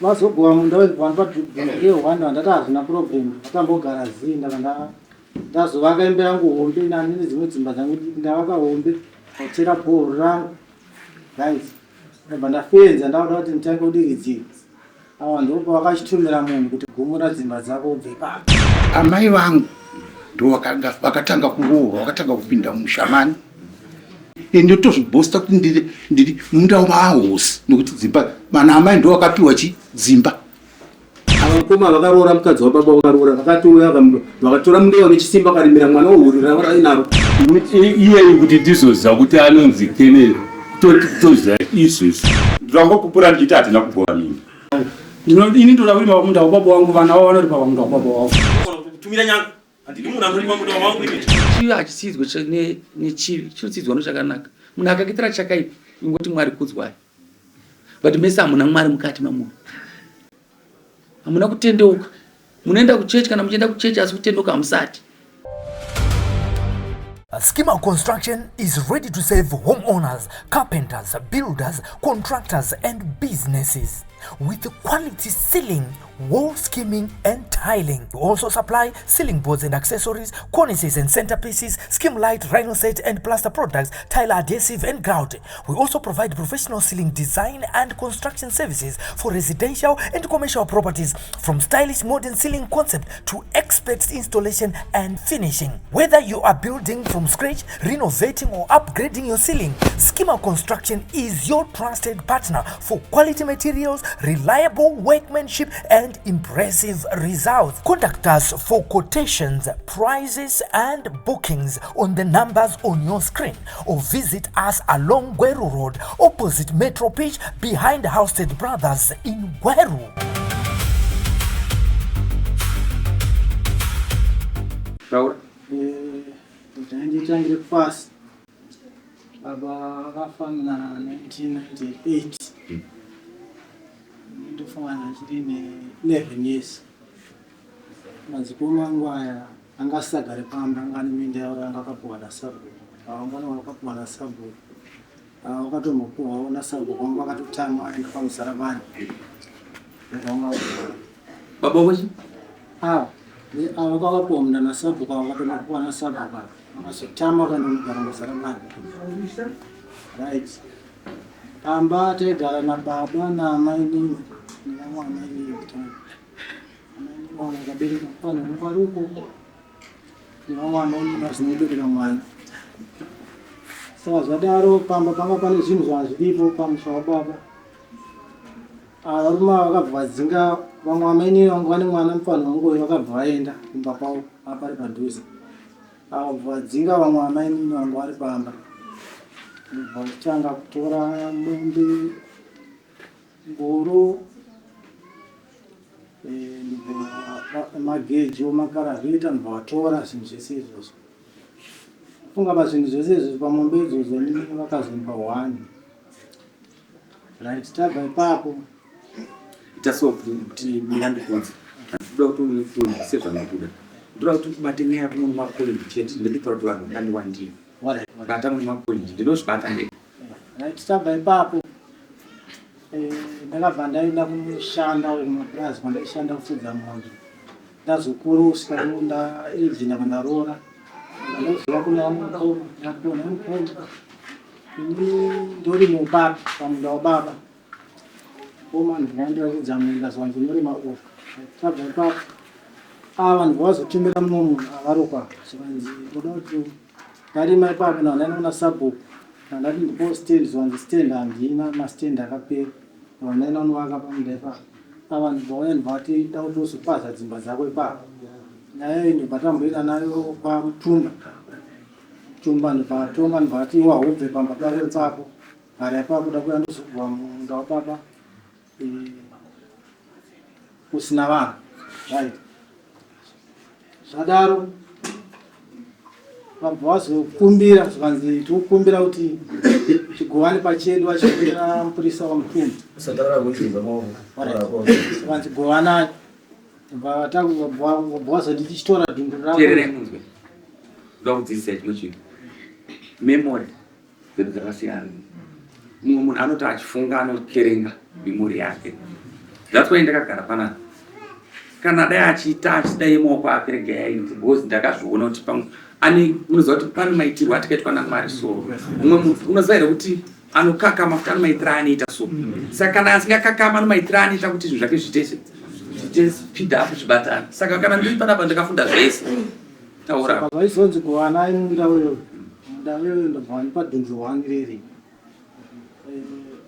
Vazogwa munda wevanhu yeHwanda ndati hazvina problem, akambogara zinda kana ndazovaka imba yangu hombe nani nedzimwe dzimba dzangu ndavaka hombe kuchera bhoro rangu right ndabva ndafenza ndauda kuti nditange kudiridzira awa ndopa vakachitumira munhu kuti gumura dzimba dzako ubve ipapo. Amai vangu ndo vakatanga kuroorwa, vakatanga kupinda mushamani. Ndotozvibosta kuti ndiri munda mahosi nokuti dzimba mana amai ndo vakapiwa dzimba. Avakoma vakaroora mukadzi wababa vakaroora vakatouya vakatora munda nechisimba karimira mwana wohurira varainaro iye kuti ndizoziva kuti anonzi Kenero toziva izvozvo ndangokupura ndichiti hatina kubhora mimba. Ini ndoda kurima pamunda wababa wangu, vana vavo vanoripa pamunda wababa wavo. kutumira nyanga handiri munhu anorima munda wavangu chivi hachisidzwa nechivi chinosidzwa nechakanaka. Munhu akakuitira chakaipa ingoti Mwari kudzwai, but mese hamuna Mwari mukati mamunhu, hamuna kutendeuka. Munoenda kuchechi, kana muchienda kuchechi asi kutendeuka hamusati. Schema Construction is ready to serve homeowners, carpenters, builders, contractors and businesses with quality ceiling, wall skimming and tiling. We also supply ceiling boards and accessories, cornices and centerpieces, skim light, rhino set and plaster products, tile adhesive and grout. We also provide professional ceiling design and construction services for residential and commercial properties, from stylish modern ceiling concept to expert installation and finishing. Whether you are building from scratch, renovating or upgrading your ceiling, Schema Construction is your trusted partner for quality materials, reliable workmanship and impressive results. Contact us for quotations, prices and bookings on the numbers on your screen, or visit us along Gweru Road opposite Metro Pitch behind Housestead Brothers in Gweru. Laura nditangire fast baba vakafana 1998 ndofana chiri ne11 years. Madzikoma angu aya anga asagare pamba, anga ane minda yavo yanga akapuwa nasabhuku, avangana vakapuwa nasabhuku, vakatombopuwawo nasabhuku vangu vakatotama aenda pamusarabani. baba wechi ava vakapuwa munda nasabhuku, vakatombopuwa nasabhuku vakazotama vakanomugara musarabani right. Pamba taigara nababa naamai nini nevamwana inini vakabereka mufana mungwari ukoko nevamwana inini vazinobereka mwana. Saka zvadaro pamba panga pane zvinhu zvazviripo pamusha wababa. Varume vakabva vadzinga vamwe vamainini vangu vane mwana mufana wanguyo vakabva vaenda kumba kwavo apari padhuze. Vakabva vadzinga vamwe vamainini vangu vari pamba. Vachitanga kutora mombe, ngoro, mageji omakaravhita ndobvatora zvinhu zvese izvozvo. Funga pazvinhu zvese izvozvo pamombe idzodzo nini vakazomba 1 right. Tabva ipapo itaso kuti mirandikudzi ndoda kuti sevhanokuda ndoda kuti ubate nyaya kuno makoleji chete ndinotaura kuti vanhu vandiwandira bata mune makoleji ndinozvibata ndega right. Tabva ipapo ndakabva ndaenda kushanda kumapurazi kwandaishanda kufudza mombe. Ndazokura kusvika ndaejina kwandaroora ndoziva kuna mukoma ndakona mukoma ini ndori mubaba pamunda wababa koma ndingandirakidza munda zvanzi norima ufu. Tabva ipapo vanhu vazotumira mumwe munhu avarokwa zvanzi ndoda kuti ndarima ipapo navandaona sabhuku ndati ndipo stand zvanzi stand handina mastand akapera navandaenda unovaka pamunda ipapo. Vanhu vauya ndivati da kuti uzopaza dzimba dzako ipapo. Nyaya iyi ndobva tamboenda nayo pamutumba ndobvatonga ndivati wahobve pamba pako pako gara ipapo da kuya ndozogwa munda wababa usina vanhu right. Zvadaro vabva vazokumbira zvanzi tikukumbira kuti chigowani pachedu vachikumbira mupurisa wamutumba vanzi govanani vabvazo tichitora dhundu tereremunzwe ndoda kudzidzisa chiro chino memory dzedu dzakasiyana. Mumwe munhu anoti achifunga anokerenga memori yake That's why ndakagara panapa. Kana dai achiita achidai maoko ake rega yaiti because ndakazviona kuti pamwe ani unoziva kuti pane maitirwo atikaitwa naMwari so umwe munhu unoziva here kuti anokakama kuti ane maitiro anoita so saka kana asingakakama ane maitiro anoita kuti zvinhu zvake zviite speed up zvibatana saka kana ndiri panapa ndakafunda zvese taura vaizonzi kuvana imundaweyo ndobva padhunzurwani reri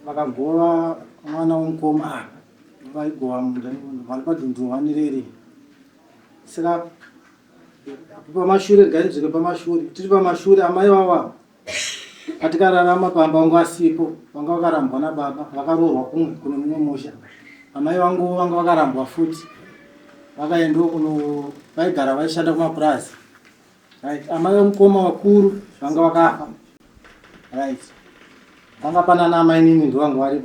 vakagova mwana womukoma vaigova munda vari padhunzurwani reri saka pamashure gaizvike pamashure tiri pamashure amai vava patikararama pamba vangu asipo vanga vakarambwa nababa vakaroorwa kumwe kune mumwe musha amai vangu vanga vakarambwa futi vakaendawo kuno vaigara vaishanda kumapurazi right amai vomukoma vakuru vanga vakafa right vanga panana amai nini ndovanga vari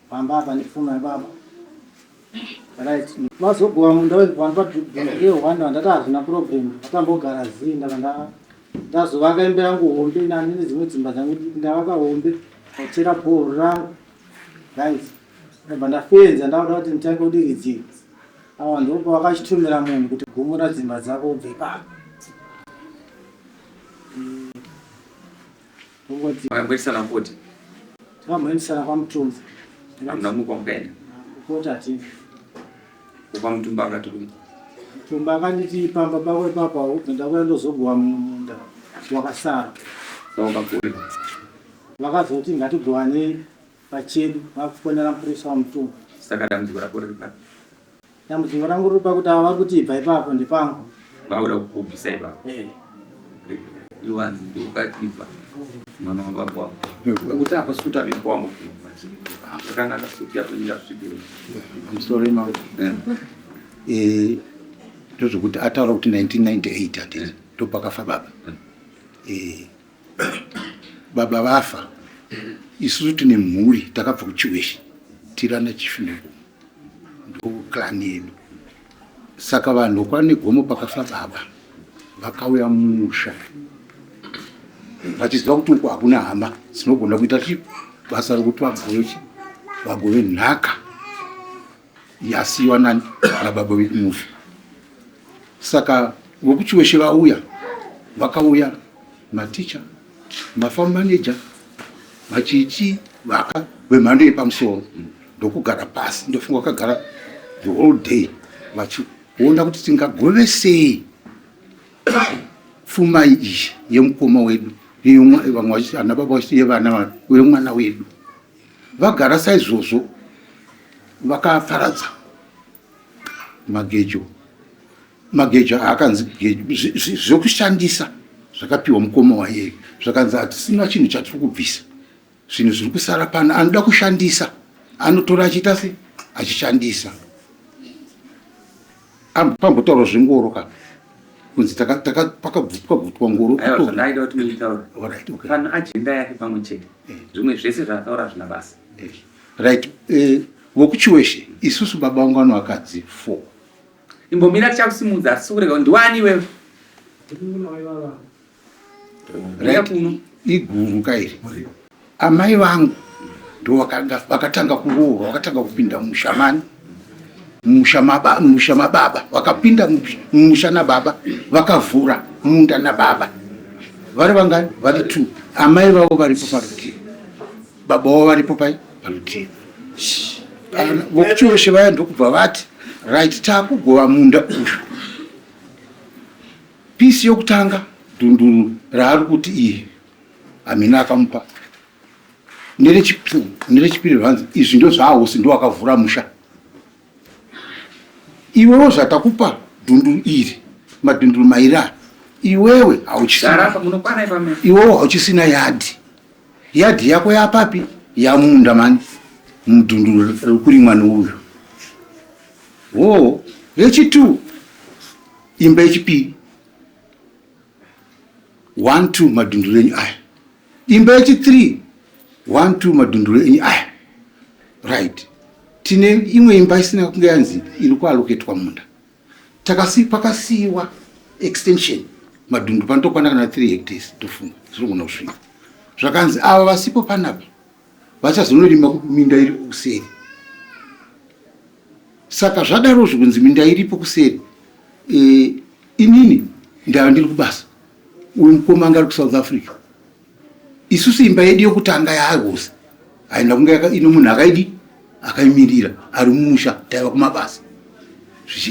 pamba apa nepfuma yababa right vazogova munda wezvanpadhunzurwani vandati hazvina problem vakambogara zii ndaka ndazovaka imba yangu hombe nani nedzimwe dzimba dzangu ndavaka hombe ochera bhoro rangu right ndabva ndafenza ndauda kuti nditange kudiridzira ava ndopo vakachitumira munhu kuti gumura dzimba dzako ubve ipapo vakamboisana kuti tikamboendesana kwamutumba hamuna muka mukaenda kupota tini kupa mutumba akati kuti mutumba akanditi pamba pako ipapo ubve ndakuya ndozogwa munda wakasara saukagori vakazoti ngatigowane pachedu vakufonera mupurisa wamutumba saka dambudziko rako riri pati dambudziko rangu riri pakuti ava vari kuti ibva ipapo ndipangu vauda kukubvisa ipapo iwanzi ndiukatibva mwana wababa wako kuti apa suta vikwamo akanaka suti yatonyira svibiro musore ma ndozvokuti ataura kuti 1998 atiri ndopakafa baba baba vafa isusu tine mhuri takabva kuchiweshi tirana chifineko ndoklani yedu saka vanhu kwane gomo pakafa baba vakauya mumusha vachiziva kuti uku hakuna hama dzinogona kuita basa rokuti vagove nhaka yasiyiwa nani nababa vedu mufi saka vokuchiweshe vauya vakauya maticha mafarm manager machichi vaka vemhando yepamusoro ndokugara pasi ndofunga vakagara the whole day vachiona kuti tingagove sei pfuma iyi yemukoma wedu vamwe vachiti ana baba vachiti yevana vemwana wedu vagara saizvozvo vakaparadza magejo akanzi zvekushandisa zvakapiwa mukoma waye zvakanzi hatisina chinhu chatiri kubvisa zvinhu zviri kusara pano anoda kushandisa anotora achiita se achishandisa pambotaura zvengoro ka kunzi pakabvutwa ngoro ndaida kuti muitaura pano ajenda yake pamwe chete zvimwe zvese zvataura zvina basa right vokuchiweshe isusu baba vangu vano vakadzi 4 imbomira tichakusimudza asi kurega ndiwani iwewe iguru kairi amai vangu ndo vakatanga kuroorwa vakatanga kupinda mushamani musha mababa vakapinda musha nababa vakavhura munda nababa vari vangani vari 2 amai vavo varipo parutivi baba vavo varipo parutivi vokuchiweshe vaya ndokubva vati right takugova munda uyu pisi yokutanga dhunduru raari kuti iyi amina akamupa nerechipiri vanzi izvi ndo zvahosi ndo akavhura musha iwewo zvatakupa dhunduru iri madhunduru maira iwewe hauchisina yadhi yako yapapi yamunda mani mudhunduru rekurimwa nouyu yechi2 imba yechipiri 1-2 madhunduru enyu aya imba yechi3 1-2 madhunduru enyu aya right tine imwe imba isina kunge yanzi iri kualoketwa munda pakasiyiwa extension madhunduru panotokwana kana 3 hectares tofunga zvinogona kusvika zvakanzi ava vasipo panapa vachazonorima minda iri kuseri Saka zvadaro zvikunzi minda iripo kuseri. Inini ndava ndiri kubasa. Uyu mukoma anga ari kuSouth Africa. Isusu imba yedu yokutanga yaHosi. Haina kunge ino munhu akaidi akaimirira ari mumusha taiva kumabasa.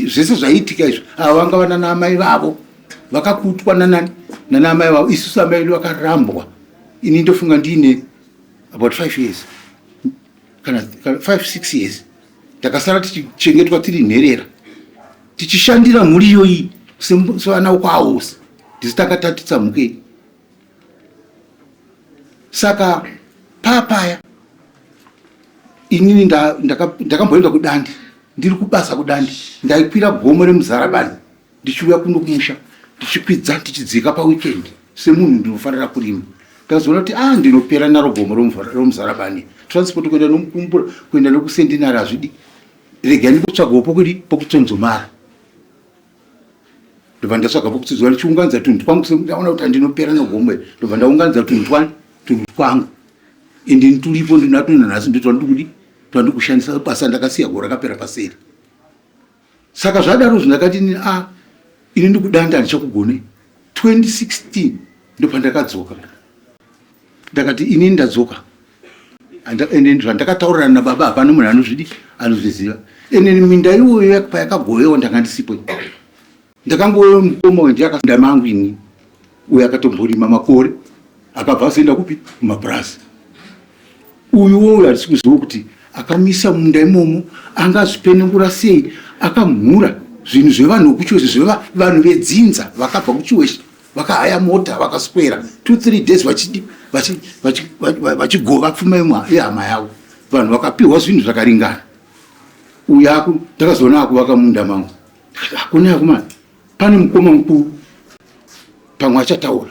Zvese zvaiitika izvo ava vanga vana naamai vavo vakakutwa nanamai vavo. Isusu amai vedu vakarambwa. Ini ndofunga ndiine about 5 years kana 5-6 years takasara tichichengetwa tiri nherera tichishandira mhuri iyoyi sevana vokwaHosi ndisi takatatitsa mhuke. Saka papaya inini ndakamboenda kuDandi, ndiri kubasa kuDandi, ndaikwira gomo remuZarabani ndichiuya kuno kumusha ndichikwidza tichidzika paweekend semunhu ndinofanira kurima. Ndazoona kuti ndinopera naro gomo remuZarabani, transport kuenda nomukumbura kuenda nokuSendinari hazvidi, regai ndinotsvagawo pokutsonzomara. Ndobva ndatsvaga pokutsonzomara ndichiunganidza tunhu twangu ndaona kuti handinopera negomo iri, ndobva ndaunganidza tunhu twangu ende turipo ndinatunha nhasi ndotwandiri kushandisa basa ndakasiya gore rakapera paseri. Saka zvadaro zvindakati ini ndikudanda ndichakugone 2016 ndopandakadzoka. Ndakati inini ndadzoka ende zvandakataurana nababa hapana munhu anozviziva. Ende minda iyoyo payakagoyewa ndanga ndisipo. Ndakangoyewa mukoma wendiyakasenda mangu ini uyo akatomborima makore akabva azoenda kupi kumapurasi. Uyuwo hatisi kuziva kuti akamisa munda imomo angazvipenengura sei, akamhura zvinhu zvevanhu vekuChiweshe, zvevanhu vedzinza vakabva kuChiweshe vakahaya mota vakaswera 2-3 days vachigova pfuma yehama yavo, vanhu vakapihwa zvinhu zvakaringana. Uyaku ndakazoona akuvaka munda mangu, hakuna yakumana pane mukoma mukuru pamwe achataura.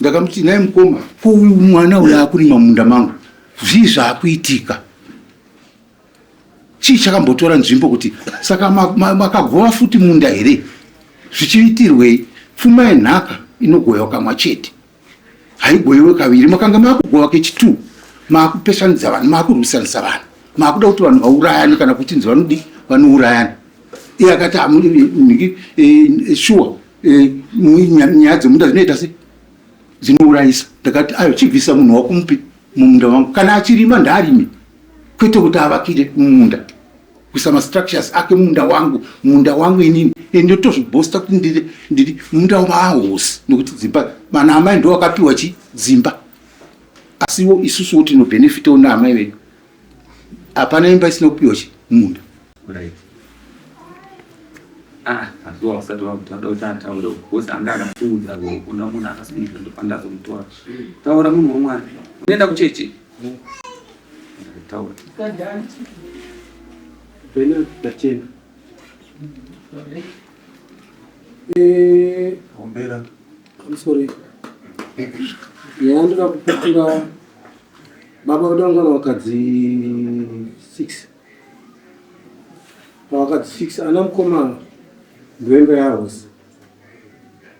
Ndakamuti naye mukoma, ko uyu mwana uyo akurima munda mangu zvii zvaakuitika, chii chakambotora nzvimbo kuti saka makagova futi munda here, zvichiitirwei? Pfuma yenhaka inogoyewa kamwe chete, haigoyewe kaviri. Makanga makugova kechi2 makupeshanidza vanhu, makurwisanisa vanhu, makuda kuti vanhu vaurayane kana kuti nzi vanodi vanourayana. Iye akati shuwa nyaya dzemunda dzinoita sei, dzinourayisa. Ndakati ayo chibvisa munhu wakumupi mumunda wangu, kana achirima ndarime, kwete kuti avakire mumunda, kuisa mastructures ake munda wangu inini. Ndotozvibhosta kuti ndiri munda waHosi, nokuti dzimba mana amai ndo wakapiwa dzimba, asiwo isusuwo tinobenefitawo naamai vedu. Hapana imba isina kupiwa munda. Azuwa usati wakutada kuti ataure Hosi anga akafunza kuna munhu akasimira ndopandazo mutora. Taura munhu womwari. Unoenda kuchechi? Taura. Bena tachena. Ombera. I'm sorry. Yaandika kupukira baba vadanga wakadzi 6. Wakadzi 6 anamukoma ndwemba yaHosi.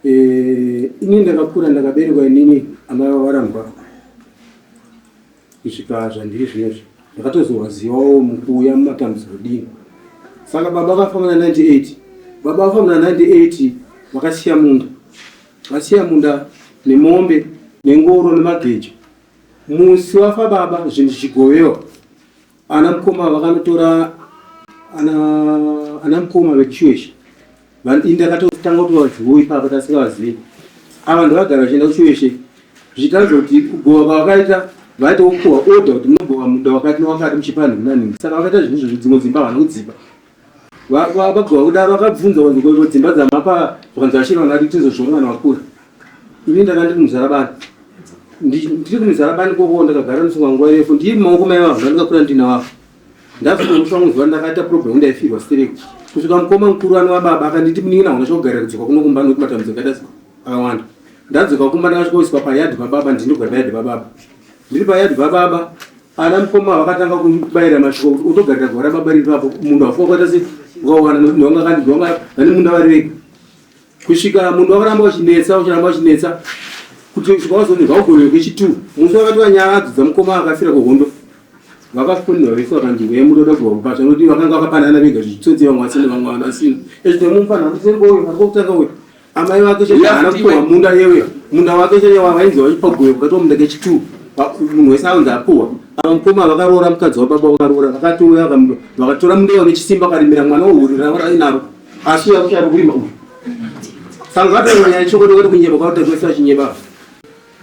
Inini ndakakura ndakaberekwa inini amai vavarambwa kusvika zvandiri zvinezvi ndakatozovazivawo mukuuya mumatambudziko dini. Saka baba vakafa muna 98. Baba vafa muna 98 vakasiya munda nemombe nengoro nemagejo. Musi wafa baba zvinhu zvichigovewa, ana mukoma vakanotora ana mukoma veChiweshe. Ndakatotanga kuti vajuwo ipapa tasingavazivi. Ava ndovagara vachienda kuChiweshe zvichitanzwa kuti kugova kwavakaita vaitokuwa order kuti munogova munda wakati newakati muchipani munani. Saka vakaita zvinhu izvozvo dzimwe dzimba havana kudzipa. Vakagova kudaro vakabvunza kuti dzimba dzamapa zvakanzi vachira vakati tizozviona vanhu vakura. Ini ndanga ndiri muZarabani. Ndiri kuMuzarabani koko ndakagara nosunga nguva refu, ndiri mumaoko maivavo ndakakura ndina wavo. Ndafika muswa muzuva ndakaita problem ndaifirwa stereki. Kusvika mukoma mukuru anowababa akanditi munin'ina hauna chokugarira kudzoka kuno kumba nokuti matambudziko akaita akawanda. Ndadzoka kumba ndakasvikoiswa payadhi pababa, ndinogara payadhi pababa. Ndiri payadhi pababa, ana mukoma vakatanga kubayira mashoko kuti utogarira gore baba riri papo. Munhu wafuka kwaita sei ukawana ndonga kandidonga vane munda vari vega. Kusvika munhu wakaramba uchinetsa kuti zvikawazonirwa ugovewe kechi2. Musi wakati wanyaya dzamukoma akafira kuhondo. vakafunira vifora nzvimbo yemudoda kuvaupata noti vakanga vakapanana vega zvichitsotsi vamwe vasine vamwe vanasina ezvino mumufana kuserikowe varikokutanga we amai vake chehana kupuwa munda yewe munda wake cheyewa vainzi vachipagoye vakatiwa munda kechitu munhu wese aunzi apuwa mukoma vakaroora mukadzi wababa vakaroora vakatouya vakatora mundewa nechisimba akarimira mwana wohurira ainaro asi ari kurima uyu saka vatoonyaya chokoto kuti kunyeba kwautatosira chinyeba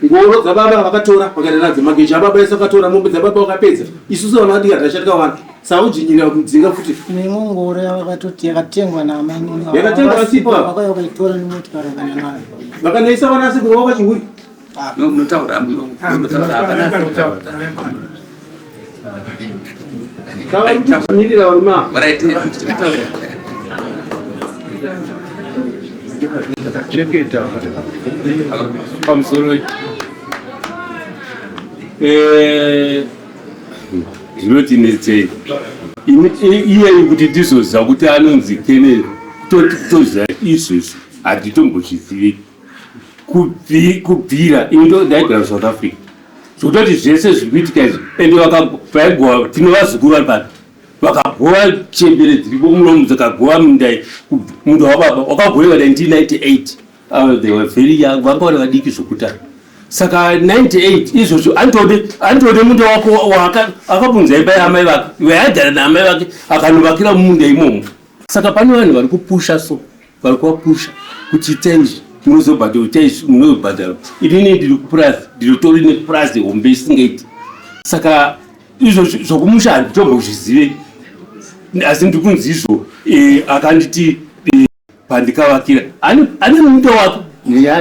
ngoro dzababa vakatora vakaenda nadzo mageji ababa ese akatora mombe dzababa vakapedza isusu vana vadiki hatachatika wana saujinyira kudzinga futi nemwe ngoro yakatoti yakatengwa naamai yakatengwa vasipa vakauya vakaitora nemotikari vakanya nayo vakanaisa vana sikuru vakachihuri munotaura nyirira varuma pamusoro zvinotinetsei iyei kuti tizoziva kuti anonzi keneri toziva izvozvi hatitombozvizivi kubvira ino ndaigara south africa zvokutoti zvese zvikuitika izvi ende vaigova tino vazukuru vari pano vakagova chembere dziripo munomu dzakagova mindai mundu wababa wakagoiwa 1998 they were very young vanga vari vadiki zvokutara saka 98 izvozvo anotode munda wako akabvunza imba yaamai vake vaigara naamai vake akanovakira mumunda imomo saka pane vanhu vari kupusha so vari kuvapusha kuti itaizvi munozobhadhara itaizvi munozobhadhara inini ndiri kupurazi ndiritori nepurazi hombe isingaiti saka izvozvo zvokumusha handitombozvizive asi ndikunzi izvo akanditi pandikavakira ane munda wake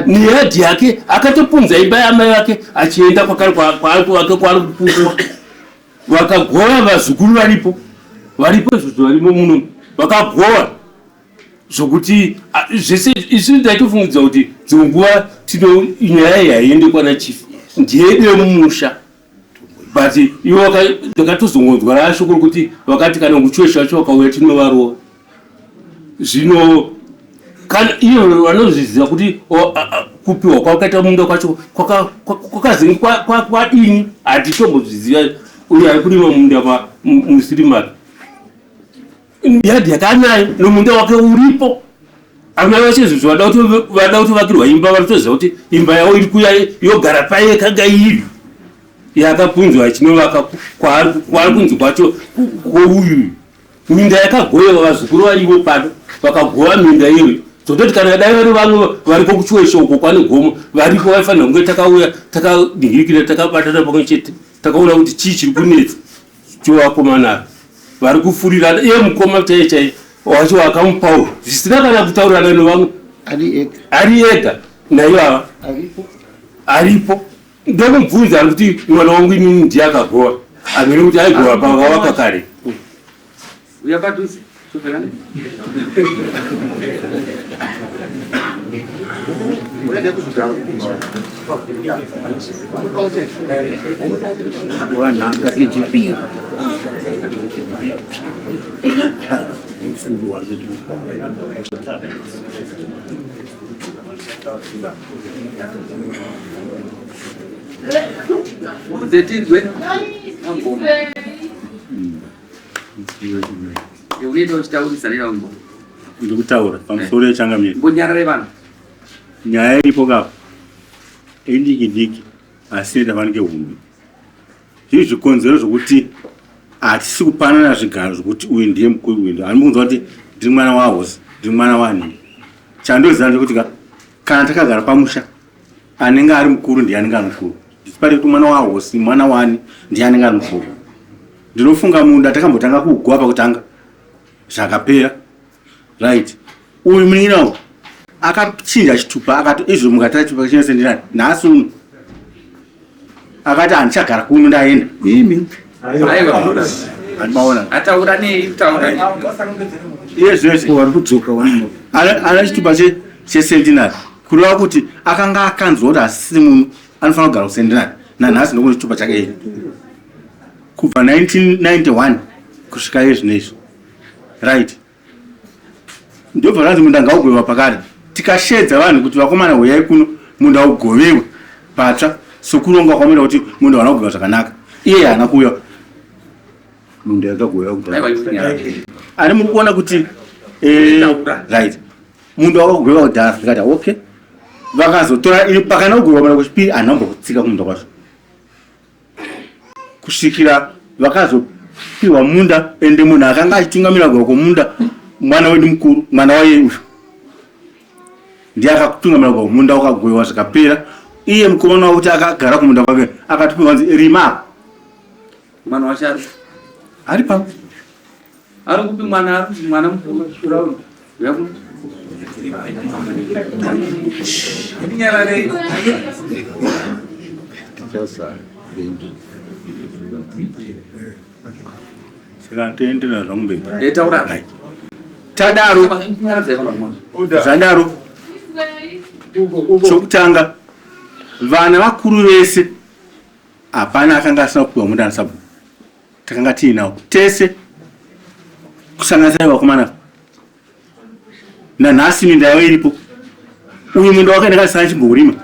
neyadhi yake akatopunza imba yaamai vake achienda kwakare kwake kwaari kupushwa vakagova vazukuru varipo izvozvo varimo muno vakagova zvokuti zvese isu ndaitofungudza kuti dzonguva tino nyaya yaende kwana chief ndiyede mumusha but ivo ndakatozongonzwa rashoko rokuti vakati kana kuchuesha vacho vakauya tinovarova zvino iyo vanozviziva kuti kupiwa kwakaita munda kwacho kwakazingi kwadini hatitombozviziva uyo ari kurima munda musirimaki yadhi yakanayo nomunda wake uripo amai vache zvizvo vada kutovakirwa imba varitoziva kuti imba yavo iri kuya yogara payekanga iri yakapunzwa chinovaka kwaari kunzi kwacho kwouyu minda yakagoyewa vazukuru varivo pano vakagova minda iyoyo zototi kana dai vari vamwe varipo kuchuesha uko kwane gomo varipo vaifanira kunge takauya takadingirikira takabatana pamwe chete takaona kuti chii chiri kunetsa chovakomana vari kufurirana iye mukoma chaiye wacho wakamupawo zvisina kana kutaurirana nevamwe ari ega naivava aripo ndokumubvunza ari kuti mwana wangu inini ndiye akagova amene kuti aigova pavavaka kare uyapadhuze unoita uchitaurisana umbo ndikutaura pamusoro yechangamiri mbonyarare vanhu nyaya iripo kapo idiki diki asi ndavanike humbi zviri zvikonzero zvokuti hatisi kupanana zvigaro zvokuti uyu ndiye mukuru uyu handimunzwa kuti ndiri mwana wahosi ndiri mwana wani chandoziva ndekuti kana takagara pamusha anenge ari mukuru ndiye anenge ari mukuru ndisipari kuti mwana wahosi mwana wani ndiye anenge ari mukuru ndinofunga munda takambotanga kuugova pakutanga zvakapera right uyu munin'inawo akachinja chitupa akati izvo mukatara chitupa chinosenderana nhasi uno akati handichagara kuno ndaenda imi handimaona ataura nei taura iye zvese vari kudzoka ana chitupa chesentinari kureva kuti akanga akanzwa kuti asisi muno anofanira kugara kusentinari nanhasi ndokuti chitupa chake kubva 1991 kusvika izvinezvi right ndobva ranzi munda ngaugovewa pakare tikashedza vanhu kuti vakomana huyai kuno munda ugovewe patsva sokuronga kwamenda kuti munda wana kugovewa zvakanaka iye haana kuuya munda yakagoya kuti Aiwa, ani muri kuona kuti right munda wakagoya kudhara tikati okay vakazotora iri pakana kugoya mana kwechipiri anombokutsika kumunda kwacho kusvikira vakazopiwa munda ende munhu akanga achitungamira goya kwomunda mwana wedu mukuru mwana waye uyu ndiye akakutungamira goya munda wakagoyiwa zvikapera iye mukomana wakuti akagara kumunda kwake akatipiwa nzi rima mwana wachari ari pamwe ari kupi mwana mukuru yaku tikatenderera zvamumberi etaura tadaro zvadaro chokutanga vana vakuru vese hapana akanga asina kupiwa munda nasabhuku takanga tiinawo tese kusanganisira vakomana nanhasi minda yavo iripo uyu munda wake ndakasana achimbourima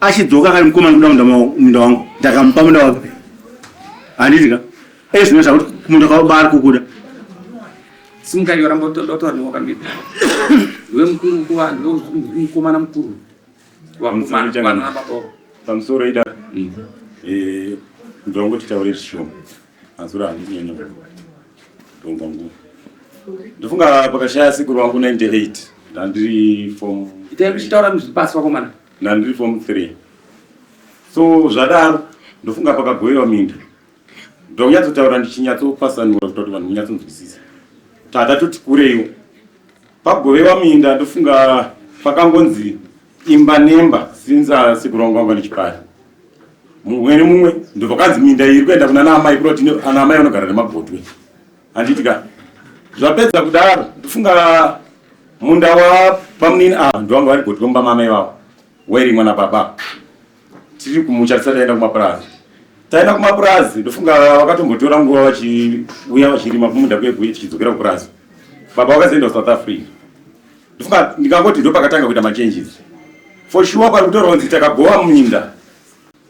achidzoka akati mukomana kuda munda wangu ndakamupa munda wake handitika ezvino zvakuti munda kwavobari kukuda simukari yoramba utotora niwakambira iwe mukuru kuvanhu mukomana mukuru pamusoro ida ndongoti taure zvishoma mazura handinyanya ndonga nguva ndofunga pakashaya sikuru wangu 98 ndandiri form itai kuchitaura muzvipasi vakomana ndandiri form 3 so zvadaro ndofunga pakagoyiwa minda ndonyatsotaura ndichinyatsopasanura kuti vanhu munyatsonzwisisa tatatoti kureiwo pagoyiwa minda ndofunga pakangonzi imba nemba sinza sikuru wangu wanga nechipari mumwe nemumwe ndopakanzi minda iri kuenda kuna naamai kuroti ana amai vanogara nemabhotwe handitika zvapedza kudaro ndofunga munda wapamunini ndowanga vari bhotwe mumba mamai vavo wairimwa nababa tiri kumucha tisati taenda kumapurazi taenda kumapurazi ndofunga vakatombotora nguva vachiuya vachirima kumunda kwegwe tichidzokera kupurazi baba vakazoenda kuSouth Africa ndofunga ndikangoti ndo pakatanga kuita machanges for sure pari kutorwa kunzi takagowa muminda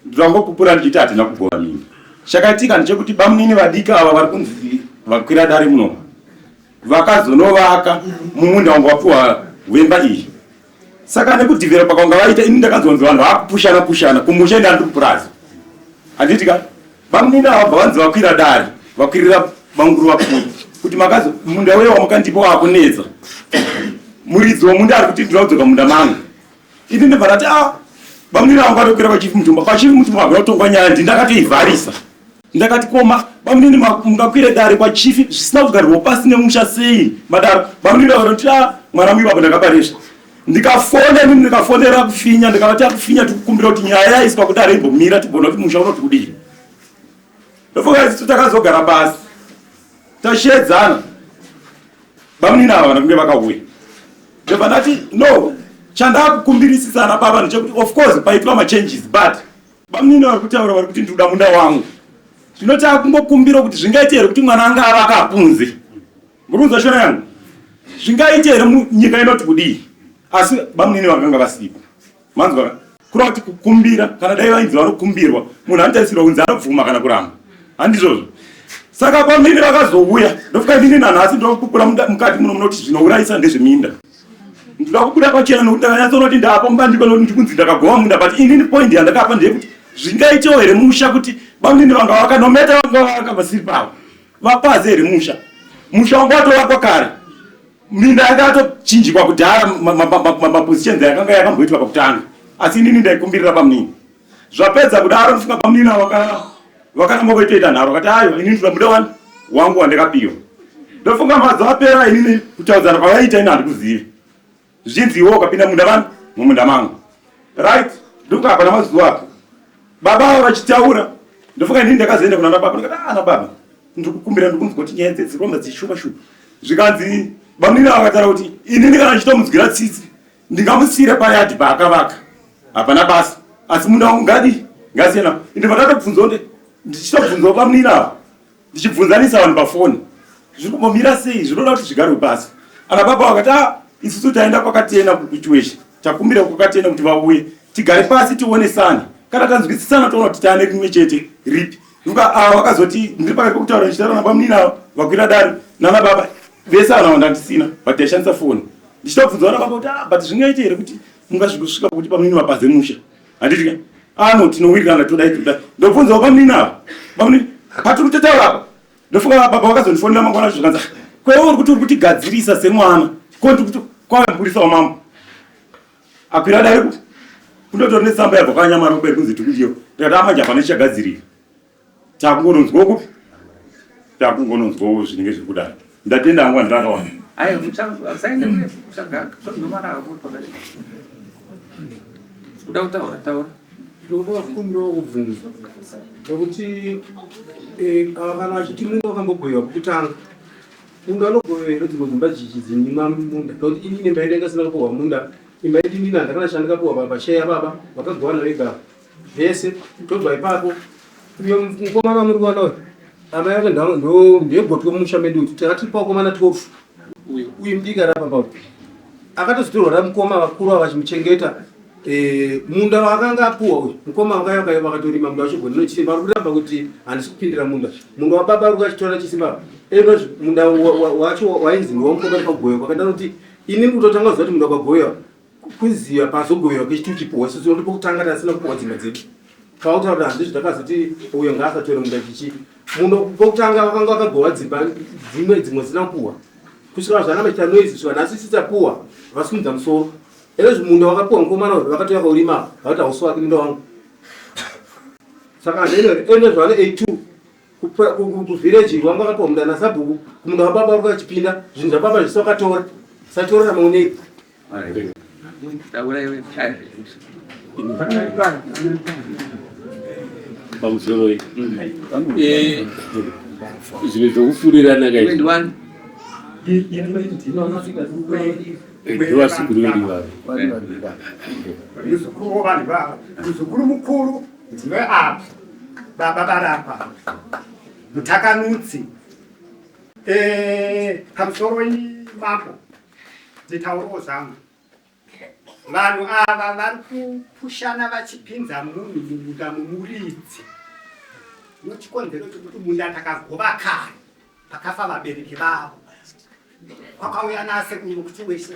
ndangopupura ndichiti hatina kugowa minda chakaitika ndechekuti bamunini vadiki ava vari kunzi vakwira dare muno vakazonovaka mumunda wangu wapiwa wemba iyi saka nekudhivheropa kwanga vaita ini ndakanzonzi vanhu vakupushana kumusha ende andiri kupurazi handitika bamunini ava bva vanzi vakwira dare vakwirira vanguru vapfuuri kuti munda wewa mukandipa wakunetsa muridzi womunda ari kuti ndinoda kudzoka munda mangu ini ndibva ndati bamunini vangu vatokwira pachifi mutumba hagona kutongwa nyaya ndindakatoivharisa ndakati koma bamunini mungakwire dare kwachifi zvisina kugarirwa pasi nemusha sei madaro bamunini vakaroti mwana muivapo ndakabaresva ndikafonera kufinya ndikavati akufinya tikukumbira kuti nyaya yaiswa kudare imbomira tibona kuti musha unoti kudii ndofunga isu takazogara pasi tashedzana bamunini ava vanenge vakauya ndobva ndati no chandakukumbirisisa ana baba ndechekuti of course paitwa machanges but bamunini vari kutaura vari kuti ndikuda munda wangu zvinoti akungokumbira kuti zvingaite here kuti mwana anga ava akapunze murunza shona yangu zvingaite here nyika inoti kudii asi bamunini vakanga vasipo manzwa kureva kuti kukumbira kana dai vainzi vanokumbirwa munhu anotarisirwa kunzi anobvuma kana kuramba handizvozvo saka bamunini vakazouya ndofuka inini nanhasi ndokupura mukati muno munoti zvinourayisa ndezveminda ndoda kubuda pachena nokuti ndakanyatsonoti ndapa mubandiko nokuti ndikunzi ndakagowa munda but inini point yandakapa ndeyekuti zvingaitewo here musha kuti bamunini vanga vakanometa vanga vaka vasiri pavo vapaze here musha wangu watovakwa kare minda yakatochinjikwa kudhara mapositions yakanga yakamboitwa pakutanga asi inini ndaikumbirira bamunini zvapedza kudaro ndofunga bamunini vakanamboitoita nharo vakati ayo inini ndoda muda wangu wandakapiwa ndofunga mazuva apera inini kutaudzana kwavaita ini handikuzive zvinziwo ukapinda munda vanhu mumunda mangu right ndofunga hapana mazuva apo baba avo vachitaura ndofunga inini ndakazoenda kuna nababa ndikati nababa ndikukumbira ndikunzi kuti nyaya dziromba dzishuma zvikanzi bamunini vakataura kuti inini kana ndichitomudzwira tsitsi ndingamusiyire payadhi paakavaka hapana basa asi munda wangu ngasiyena ndibva ndatobvunzawo ndichitobvunzawo bamunini ava ndichibvunzanisa vanhu pafoni zviri kumbomira sei zvinoda kuti zvigarwe pasi ana baba vakati isusu taenda kwakatena kuchiweshe takumbira kwakatena kuti vauye tigare pasi tionesane kana tanzwisisana toona kuti taane rimwe chete ripi Nuka wakazoti ndiri pakati pokutaura ndichitaura nababa muninavo vakwira dare nana baba vese vanhu vandandisina but yashandisa foni ndichida kubvunza vana baba kuti but zvingaite here kuti mungasvika kuti pamunini mapaze musha handiti ano tinowirirana toda ndobvunzawo pamuninavo pamunini patiri kutotaura apa ndofunga baba vakazondifonera mangwana zvikanza kwewo uri kuti uri kutigadzirisa semwana kondi kuti kwavamburisawo mambo akwira dare kuti kundotori nesamba yabva kwanyamara kubereka kunzi tikudiyo tikati amanje hapana chichagadzirika takungononzwawo kupi takungononzwawo zvinenge zviri kudaro ndatenda hangu andakawana Ayo musaende kuchagaga sonomara kuti kuda kutaura ndokumbirawo kubvunza nokuti kana achiti munda wakambogoyiwa pokutanga munda anogoyiwa here dzimwe dzimba dzichidzinyima munda nokuti inini mbaida ingasina kupuhwa munda imbaiti inini handakanashandikapuhwa baba sheya baba vakagowana vega vese tobva ipapo uyo mukomana muri kuwana uyu amai ake ndegotwe mumusha medu kuti takatipa komana 12 uyu mudiki arapa pao akatozotorwa ramukoma vakuru ava vachimuchengeta munda wakanga apuhwa uyu mukoma vakaya vakatorima munda wachigoni nochisimba vari kuramba kuti handisi kupindira munda wababa uri kachitora chisimba munda wacho wainzi ndowamukoma pagoyiwa kwakanda kuti ini kutotanga kuziva kuti munda wakagoyiwa kuziva pazogoyiwa kechitu chipuhwa sisi ndi pokutanga tasina kupuhwa dzimba dzedu kautaura handizvo takazoti uyo ngaasatore munda chichi mundo pokutanga vakanga vakagowa dzimba dzimwe dzina kupuhwa kusvika zvana machita noisi zviva nhasi sitapuhwa vasimudza musoro ezvo munda wakapuhwa mukomana uyu vakati vakaurima vakati hausi wake munda wangu saka ende zvane 82 kuvhireji wangu vakapuhwa munda nasabhuku kumunda wababa uri kachipinda zvinhu zvababa zvisi vakatora satorera maunei pamusoro zvimwe zvokufurirana muzukuru mukuru ndiwe apa baba barapa mutakanutsi pamusoro imambo nditaurawo zvangu vanhu ava vari kupushana vachipinza munhu mumunda mumuridzi nochikonzero chokuti munda takagova kare pakafa vabereki vavo kwakauya nasekuru kuti wese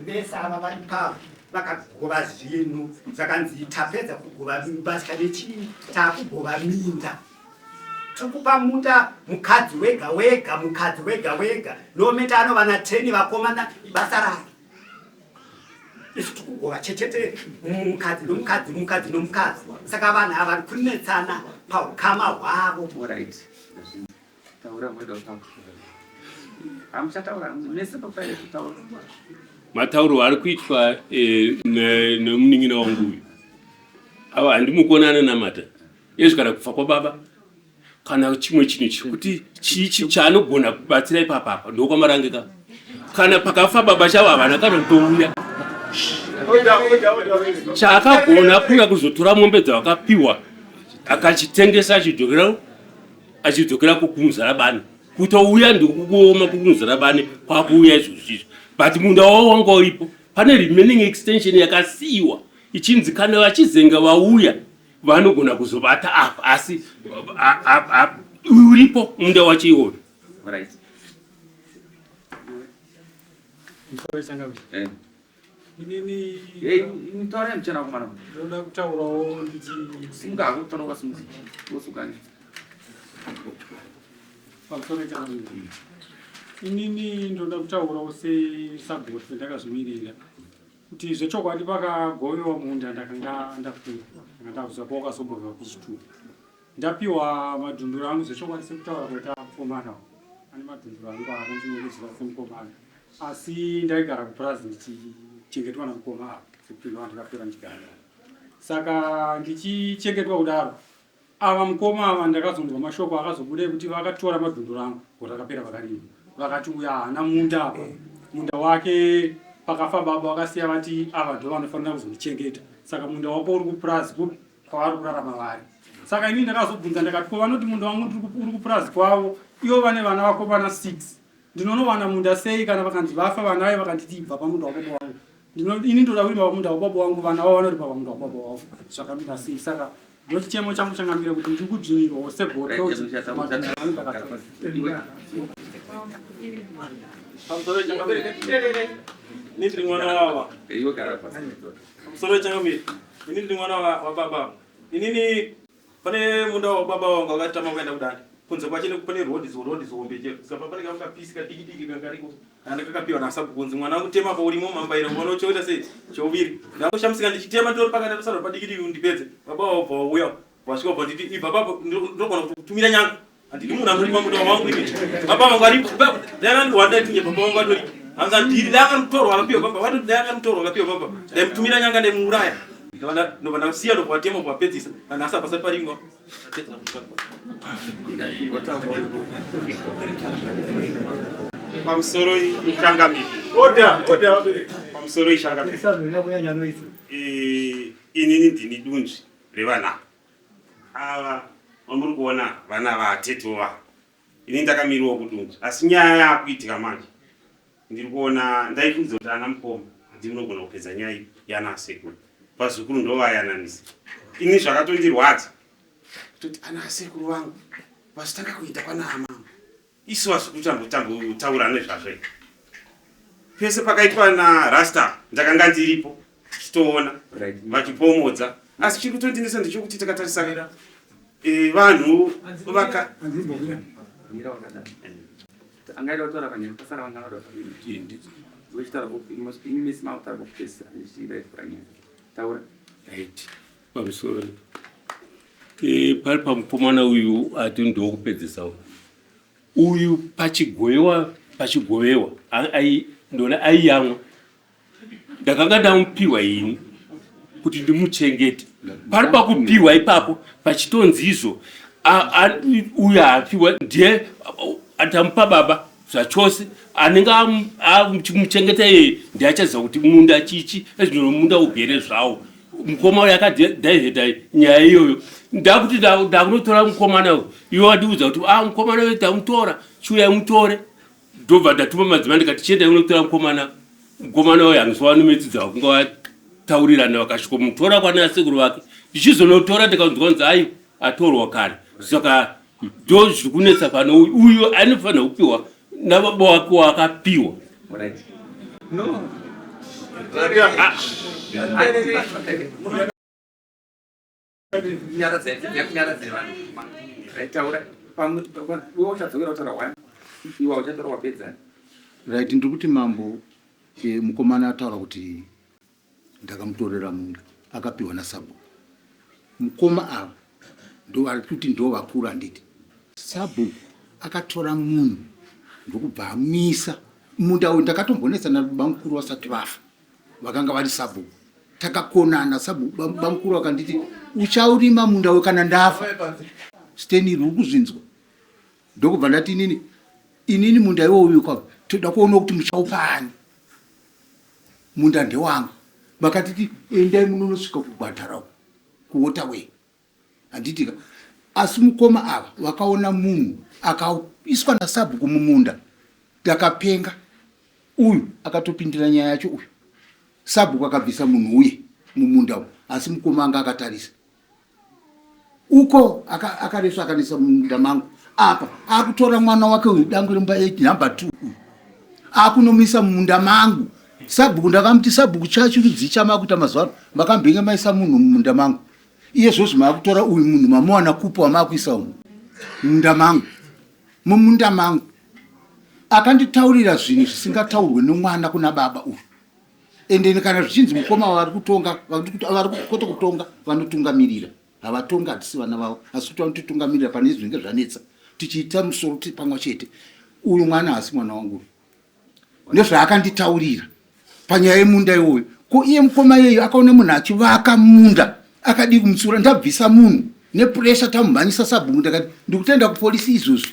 vese ava vari pavo vakagova zvinhu zvakanzi tapedza kugova mbatya nechii taakugova minda tokupa munda mukadzi wega wega nometa anova na 10 vakomana ibasa rake isu tikugova chetete mukadzi nomukadzi saka vanhu ava vari kunetsana paukama hwavo. matauro ari kuitwa nemunin'ina wangu uyu ava handimukonana namata izvo kana kufa kwababa kana chimwe chinhu chekuti chichi chaanogona kubatsira ipapapa ndokwamarangika kana pakafa baba chavo havana kanotouya chaakagona kunga kuzotora mombe dzavakapiwa akachitengesa achidzokera kukumuzarabani kutouya ndikukuoma kukumuzarabani kwakuuya izvozvizvo but munda wavo wanga uripo pane remaining extension yakasiyiwa ichinzi kana vachizenga vauya vanogona kuzobata apa asi uripo munda wacho iwoyo. Initoare mchana kumana. Ndoda kutaurawo Simuka akutonoka simuzi. Osukani. pamusoro kana inini ndoda kutaurawo sesabhuti ndakazvimirira kuti zvechokwadi pakagoyiwa munda ndakanga ndakura ndakuziva kwakazogoyiwa kuchitu ndapiwa madhunduru angu zvechokwadi sekutaura kuita mukomana ane madhunduru angu akandinokuziva semukomana asi ndaigara kupurazi ndichichengetwa namukomana sekupinda wandakapera ndichigara saka ndichichengetwa kudaro ava mukoma ava ndakazonzwa mashoko akazobuda kuti vakatora madhunduru angu kuti akapera vakarima vakati uya haana munda apa munda wake pakafa baba vakasiya vati ava ndo vanofanira kuzondichengeta saka munda wako uri kupurazi kwavari kurarama vari saka ini ndakazobvunza ndakati ko vanoti munda wangu uri kupurazi kwavo ivo vane vana vakomana 6 ndinonowana munda sei kana vakanzi vafa vana vaye vakanditi ibva pamunda wababa wangu ini ndoda kurima pamunda wababa wangu vana vavo vanoripa pamunda wababa wavo zvakamira sei saka ndochitemo changu changamira kuti ndikudzvinirwa segoto Nitri mwana wawa. Msoro changamira. Nitri mwana wa baba. Inini pane munda wa baba wangu wakatama kwenda kudani. Kunze kwachine pane road zombeje. Sapa pane kamuka pisi kadiki kangariko. Andakapiwa na sabu kunze mwana wangu tema pa ulimo mambaira mwana choita se choviri. Ndako shamsika ndichitema ndoro pakati pasaro padikiti undipedze. Baba wapo uya. Wasiko pa nditi baba ndokona kutumira nyanga. Anditi muna mlima muda wangu hivi. Baba wangu ali ndanga ndiwanda tinye baba wangu adori. Anza ndiri ndanga mtoro akapiwa baba. Watu ndanga mtoro akapiwa baba. Ndemtumira nyanga ndemuraya. No banasiya no kwatema kwa petisa. Anasa pasa paringo. Mamsoro ishangamira. Oda. Mamsoro ishangamira. Inini ndini dunji revana. Ava muri kuona vana vatetova. Ini ndakamirwa kudunji. Asi nyaya yakuitika manje. Ndiri kuona ndaifudza kuti ana mukoma ndinogona kupedza nyaya yana sekuru. Pazukuru ndovayananisa. Ini zvakatondirwadza. Kuti ana sekuru vangu vasitanga kuita kwana amama. Isu vasikutambotaura nezvazve. Pese pakaitwa na Rasta ndakanga ndiripo tichitoona vachipomodza. Asi chiri kutondinesa ndechekuti takatarisa vanhu vaka angaida kutora kanyama pasara vanga vado ndi vechitara imisi mautara kupesa ndichira ifranya taura right pamusoro pari pamukomana uyu ati ndokupedzesa uyu pachigovewa ndona aiyamwa ndakanga ndamupiwa ini kuti ndimuchengete pari pakupiwa ipapo pachitonzizo uyu apiwa ndiye atamupa baba zvachose anenge amuchengeta yeye ndiye achaziva kuti munda chichi ezvino munda ugere zvawo mukoma uyu akadhaivhedha nyaya iyoyo ndakuti ndakunotora mukomana uyu iwe wandiudza kuti mukomana uyu ndamutora chiuya mutore ndobva ndatuma madzimai ndikati chienda unotora mukomana uyu handisowanomedzidza wakunga wataurirana vakasviko mutora kwana sekuru vake ndichizonotora ndikaunzwa kunzi ai atorwa kare saka ndo zviri kunetsa pano uyu anofanira kupiwa nababa wake wakapiwa right ndiri kuti mambo mukomana ataura kuti ndakamutorera munda akapiwa nasabu mukoma ava ndo ari kuti ndo vakuru handiti sabu akatora munhu ndokubva amisa munda uyu ndakatombonetsa nabamukuru vasati vafa vakanga vari sabu takakonana sabu bamukuru vakanditi uchaurima munda uyu kana ndafa steniri uri kuzvinzwa ndokubva ndati inini munda iwouyu kwavo toda kuona kuti muchaupani munda ndewangu vakatiti endai munonosvika kugwadhara kuota wei handitika asi mukoma ava vakaona munhu akaiswa nasabhuku mumunda takapenga uyu akatopindira nyaya yacho uyu sabhuku akabvisa munhu uye mumunda asi mukoma anga akatarisa uko akareswa akanisa mumunda mangu apa akutora mwana wake uyu dangu remba namba 2 akunomisa mumunda mangu sabhuku ndakamuti sabhuku chachirudzi chamakuita mazuva ano makambenge maisa munhu mumunda mangu iye zvozvo maakutora uyu munhu mamuwana kupo wamaakuisa umu mumunda mangu akanditaurira zvinhu zvisingataurwe nomwana kuna baba uyu ende kana zvichinzi mukoma vari kutonga vari kukota kutonga vanotungamirira havatonga hatisi vana vavo asi kuti vanotitungamirira pane zvinenge zvanetsa tichiita musoro pamwe chete uyu mwana hasi mwana wangu nezvaakanditaurira panyaya yemunda iwoyo ko iye mukoma iyeyo akaona munhu achivaka munda akadi kumutsura ndabvisa munhu nepuresha tamumhanyisa sabhuku ndakati ndikutenda kupolisi izvozvo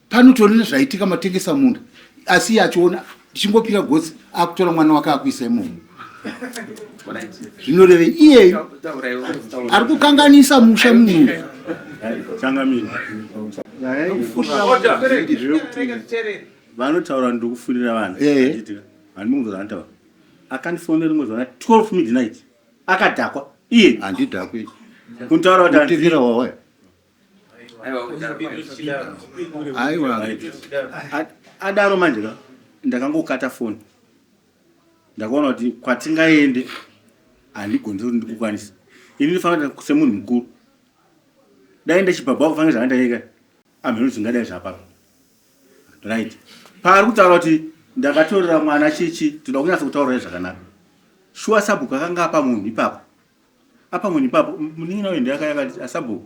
panotoona zvaitika matengesa munda asi iye achiona ndichingopira gotsi akutora mwana wake akuisa imomo zvinoreve iyeyo ari kukanganisa musha munhu vanotaura ndokufurira vanhu handimungozantaura akandifonera rimwe zuva 12 midnight akadhakwa iye handidhakwi kuntaura kuti andifikira wawe aiwa adaro manje ka ndakangokata foni ndakaona kuti kwatingaende handigoni kuti ndikukwanisa ini ndifanira semunhu mukuru dai ndechibhabha kufanira zvakandaika amhino zvingadai zvapapa right pari kutaura kuti ndakatorera mwana chichi toda kunyatsa kutaurira zvakanaka shuwa sabhuku akanga apa munhu ipapo muningi nawe ndakayakati asabhuku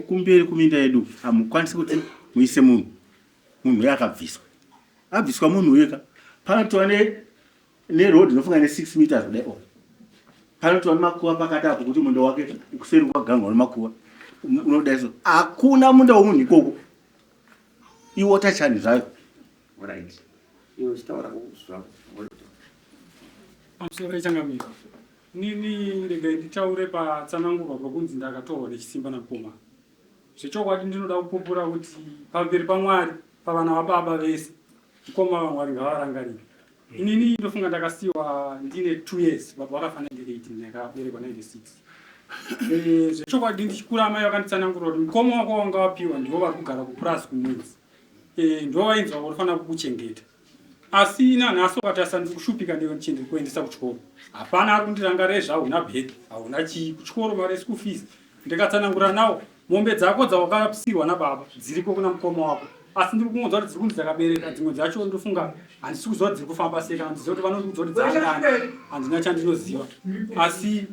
kumberi kuminda yedu hamukwanisi kuti muise munhu uye abviswa munhu weka panotova nerodhi inofunga ne6 meters kudai panotova nemakuva pakati apo kuti munda wake kuseri kwagangwa nemakuva unodai so hakuna munda womunhu ikoko iwo tachani zvayo pamusoro ichangamiro nini regai nditaure patsanangurwa pakunzi ndakatorwa nechisimba nakoma zvechokwadi ndinoda kupupura kuti pamberi paMwari pavana vababa vese mukoma vaMwari ngavarangarire inini ndofunga ndakasiyiwa ndine 2 years baba vakafanira ndiri 18 ndakaberekwa 96 zvechokwadi ndichikura amai vakanditsanangurwa kuti mukoma wako wanga wapiwa ndivo vari kugara kupurazi kumwedzi ndo vainzwa unofanira kukuchengeta asi nanhasi wakati asandiri kushupika ndiri kuendesa kuchikoro hapana ari kundirangarira zvauna bhedhi hauna chii kuchikoro mari school fees ndikatsanangura nawo mombe dzako dzawakapsirwa nababa dziriko kuna mukoma wako asi ndiri kungonzwa kuti dziri kunzi dzakabereka dzimwe dzacho ndofunga handisi kuziva kuti dziri kufamba seka handiziva kuti vanondiudza kuti dzaandani handina chandinoziva asi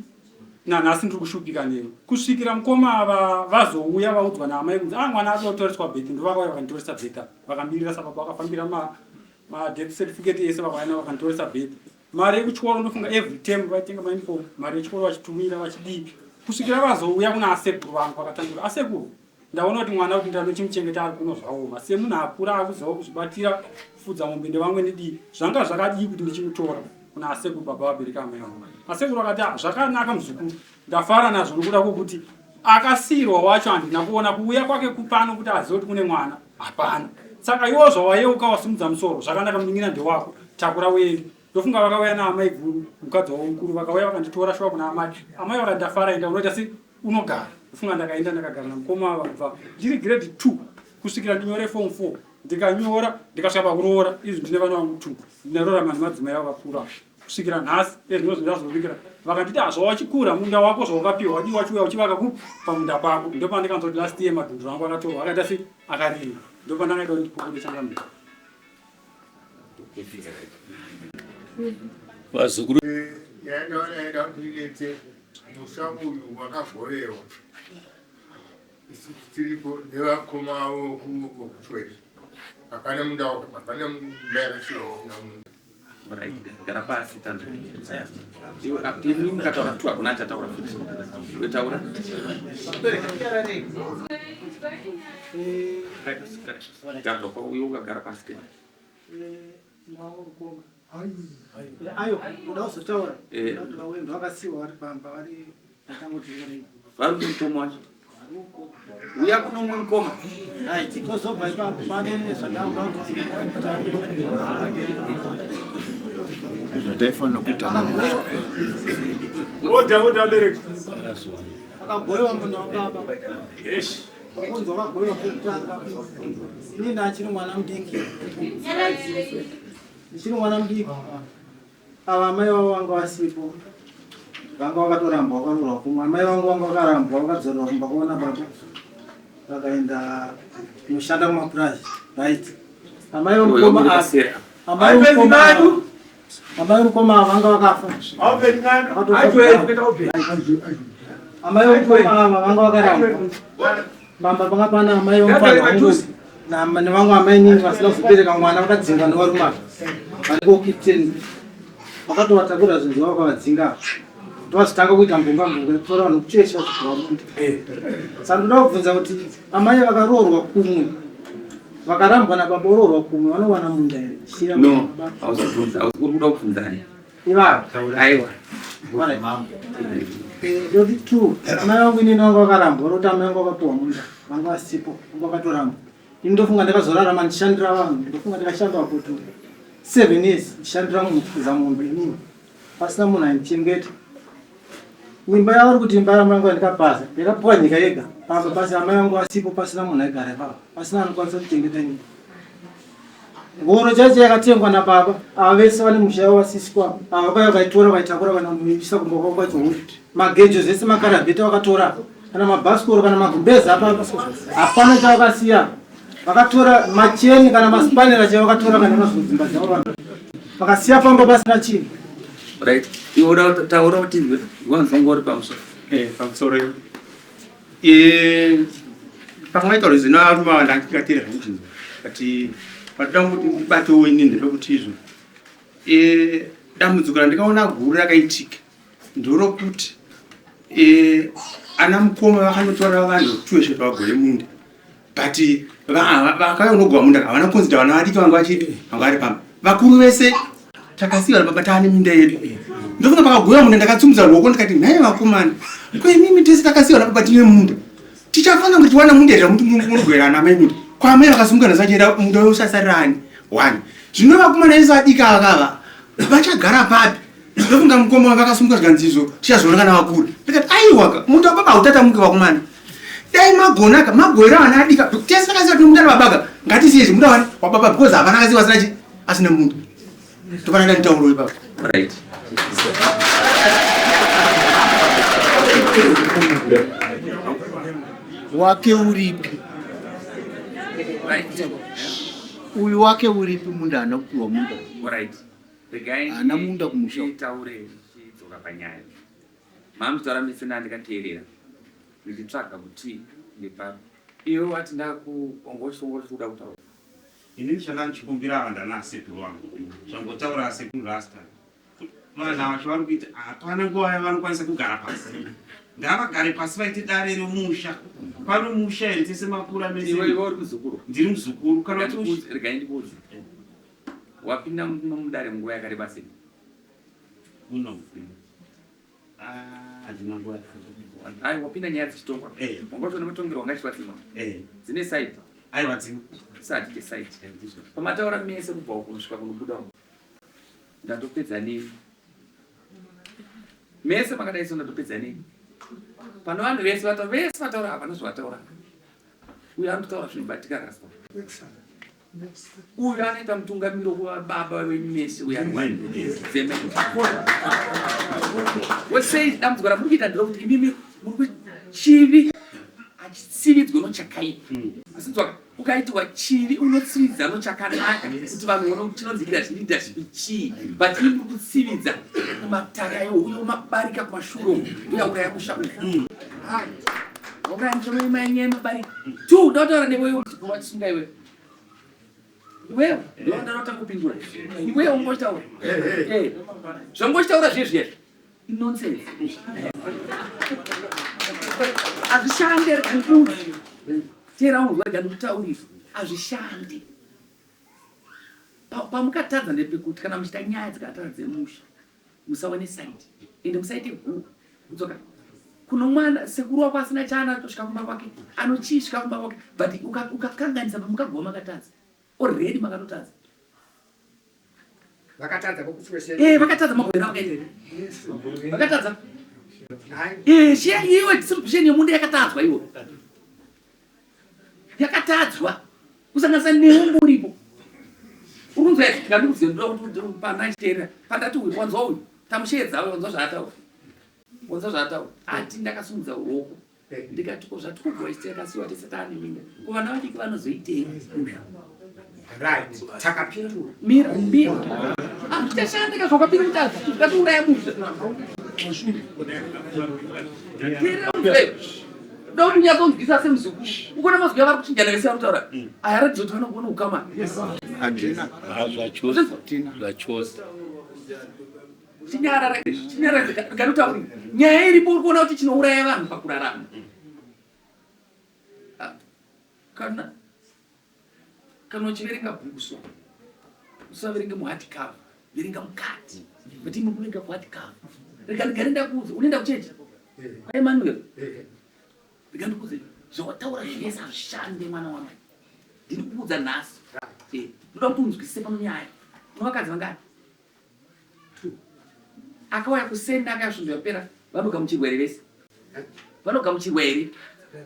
nanhasi ndiri kushupika newe kusvikira mukoma ava vazouya vaudzwa naamai kunzi mwana ati watoreswa bhedhi ndovakauya vakanditoresa bhedhi vakamirira sababa vakafambira madeath certificate ese vakaenda vakanditoresa bhedhi mari yekuchikoro ndofunga every term vaitenga mauniform mari yechikoro vachitumira vachidii kusvikira vazouya kuna asekuru vangu vakatangura asekuru ndaona kuti mwana kuti ndanochimuchengeta ari kuno zvaoma semunhu akura akuziva kuzvibatira kufudza mombe ndevamwe ndidii zvanga zvakadii kuti ndichimutora kuna asekuru baba vabereka amai vangu asekuru vakati zvakanaka muzukuru ndafara nazvo nokuda kwokuti akasiyirwa wacho handina kuona kuuya kwake kupano kuti azive kuti kune mwana hapana saka iwo zvawayeuka wasimudza musoro zvakanaka muningira ndewako takura uende ndofunga vakauya naamai guru mukadzi wavo mukuru vakauya vakanditora shuwa kuna amai vakandafara enda unoita se unogara ndofunga ndakaenda ndakagara namukoma vakubva ndiri grade 2 kusvikira ndinyore form 4 ndikanyora ndikasvika pakuroora izvi ndine vana vangu 2 ndinaroora mani madzimai avo vakura kusvikira nhasi ezvino zvindazovukira vakanditi zvawachikura munda wako zvawakapiwa wadi wachiuya uchivaka ku pamunda pako ndopandikanzwa kuti last year madhunduru angu akatorwa akaita se akarima ndopandakaita kuti ndipukure changamira vazukuru yaenda kuilete musha uyu wakagoverwa tiripo nevakoma avo kuchweri apane munda apane mdairashiwa namunda gara pasi tanini mukataura tu hakuna achataura futi wetaura garoka uyo ukagara pasi tena ayo uda kuzotaura ndo vakasiyiwa vari pamba vari vatangoti vari kumukoma wacho uya kuno mumwe mukoma tozobva ipapo panene zvataifanira kuita namusha abereka akagoyiwa munda wababa kunzi wakagoyiwa kwekutanga ini ndachiri mwana mudiki ndichiri mwana mudiki ava amai vavo vanga vasipo vanga vakatoramba vakarurwa kumwe amai vangu vanga vakarambwa vakadzorerwa kumba kuona baba vakaenda kunoshanda kumapurazi right amai vomukoma vanga vakafa amai vomukoma ava vanga vakarambwa bamba panga pana amai vomukoma nevangu amai nini vasina kuzobereka mwana vakadzinga nevarumaka vanekokiteni vakatovatakura zvinhu zvavo vakavadzinga ndovazotanga kuita mbunga tora vanhu kuchesha chigaamunda saka ndoda kubvunza kuti amai vakaroorwa kumwe vakarambwa nababa oroorwa kumwe vanowana munda here no uri kuda kubvunzani ivavo aiwa ndoti 2 amai vangu inini vanga vakarambwa noti amai vangu vakapiwa munda vanga vasipo vanga vakatorambwa ini ndofunga ndakazorarama ndichishandira vanhu ndofunga ndikashanda vapoto 7 years ndichishandira munhu kuza mombe inini pasina munhu aindichengeta imba yauri kuti imba yangu ndikapasa ndikapuwa nyika yega pamba basi amai vangu asipo pasina munhu aigara ipapo pasina anokwanisa kuchengeta nyika. Ngoro chacho yakatengwa nababa ava vese vane musha wasiswa ava vaya vakaitora vakaitakura vanomuisa kumba kwacho magejo zvese makarabheta vakatora kana mabhasikoro kana magumbeza hapana chavakasiya vakatora macheni kana maspanera chavakatora kana mazodzimba dzavo vakasiya pamba pasina chinhu. Right. Iwo taura kuti wanzongori pamusoro. Pamusoro. Pakumaita ruzino aruma ndakatira kuti kati patanga kuti bate wininde lokuti izvo. Damudzuko ndikaona guru rakaitika. Ndoro kuti ana mukoma vakanotora vanhu tuweshe pagore munda. But vakaonogwa munda havana konzida vana vadiki vanga vari pamba. Vakuru vese takasiya babatani minda yedu. Ndofuna pakagoya munda ndakatsumudza ruoko ndikati nhaye vakomana. Mimi tese takasiya babatini munda. Tichafana kuti wana munda ira muti munogwerana mai munda. Kwa mai vakasungana sachera munda usasarani. 1. Zvino vakomana vese vadika vakava vachagara papi. Ndofunga mukoma vakasunga zganzizo tichazoona kana vakuru. Ndikati aiwa munda baba utata muke vakomana. Dai magonaka magwera vana adika tese takasiya kuti munda vabaga ngatisiye munda wani wababa because havana kasiwa asina munda. Topana nditauro ipapo. Right. Wake uripi? Right. Uyu wake uripi munda anakuwa munda? Right. The guy ana munda kumusha. Taure chidzoka panyaya. Mamutaura misina ndikateerera. Nditsvaga kuti ndipapo. Iwe wati ndakuongosongora kuda kutaura. Inini chandachikumbira vanhu ndanasekuru vangu zvangotaura sekuru last time vanhu ava chavari kuita hapana nguva yavanokwanisa kugara pasi ngavagare pasi vaite dare remusha pano musha here tese makura mese iwe uri muzukuru ndiri muzukuru kana regai ndibudze wapinda mudare nguva yakareba sei handina nguva ai wapinda nyaya dzichitongwa wangotona matongero wangachivatsima dzine side aiwa dzimwe sati ke site pamataura mese kubva kunosvika kunobuda ndatopedza nini mese makadai so ndatopedza nini pano vanhu vese vataura havana zvavataura uyu anotaura zvinobatika rasta uyu anoita mutungamiro wababa wenyu mese wesei dambudziko ramuri kuita nderokuti imimi muri kuchivi achisividzwe nochakaipa asi ukaitiwa chivi unotsividza nochakanaka kuti vanhu vona chinonzikira leadership chii but iri kutsividza mataka uyo mabarika kumashuro uya uraya kushauri ukaanzomainyaya mabarika tu ndotaura newewe kuti kuvachisunga iwewe iwewe ndotanota kupindura iwewe ungotaura zvongotaura zvezvezvi inonsense hazvishande rikukuti tera unozvaga ndikutaurira hazvishandi pamukatadza ndepekuti kana muchita nyaya dzikatadza dzemusha musaone saiti ende musaite gu kudzoka kuno mwana sekuru wako asina chaanatosvika kumba kwake anochisvika kumba kwake but ukakanganisa pamukagova makatadza already makatotadza vakatadza vakatadza magwera vakaita vakatadza iwe distribution yemunda yakatadzwa iwe yakatadzwa kusanganisa neumbu uripo urunzwa ngandikuzipanachiteera pandati uyu wanzwa uyu tamushedza wanzwa zvaataura wanzwa zvaataura ati ndakasumudza ruoko ndikati ko zvatikubva isikasiwa tese taane minda kuvana vadiki vanozoitei right takapindura mira tichashandika zvakapindura tikatiuraya musha Don't you go get some soup? We're going to go to the center. I had to come on. Yes, I chose. Signora, Garuta, Nyari Burgo out in Orevan, Pakura. Cannot you bring up Busso? Serving a white cow, bring a cat, but even bring a white cow. They can get in that wood, window change. I Manuel. Ndikuti zvotaura zvese hazvishandi mwana wangu ndiri kuudza nhasi ndoda kuti unzwisise pano nyaya unovakadzi vangani akauya kusenda akasvindwa yapera vanogamuchirwa here vese vanogamuchirwa here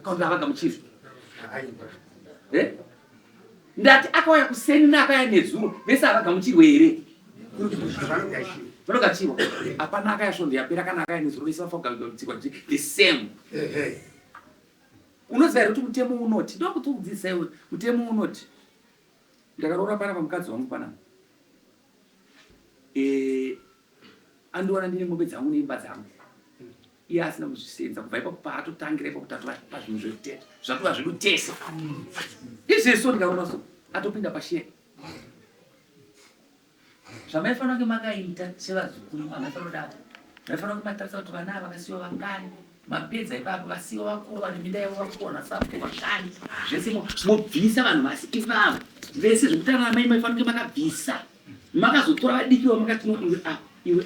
kaunti havagamuchirwa ndati akauya kuseni neakauya nezuro vese havagamuchirwa here vanogamuchirwa hapana akauya svondo yapera kana akauya nezuro vese vafagamuchirwa the same unoziva here kuti mutemo unoti ndokuti udzidzisai mutemo unoti ndakaroora pana pamukadzi wangu panapa andiwana ndine mombe dzangu neimba dzangu iye asina kuzvisenza kubva ipapo paatotangira ipapo kutatora pazvinhu zvekuteta zvatova zvinotesa izvezvo ndikaona so atopinda pashiya zvamaifanira kunge makaita sevazukuru maifanira kudaro maifanira kunge matarisa kuti vana ava vakasiyiwa vangani mapedza ipapo vasiyiwa vakuru vane minda yavo vakona sapo vangani zvese mobvisa vanhu vasi ivavo vese zvekutana mai maifanira kunge makabvisa makazotora vadikiwa makati iwe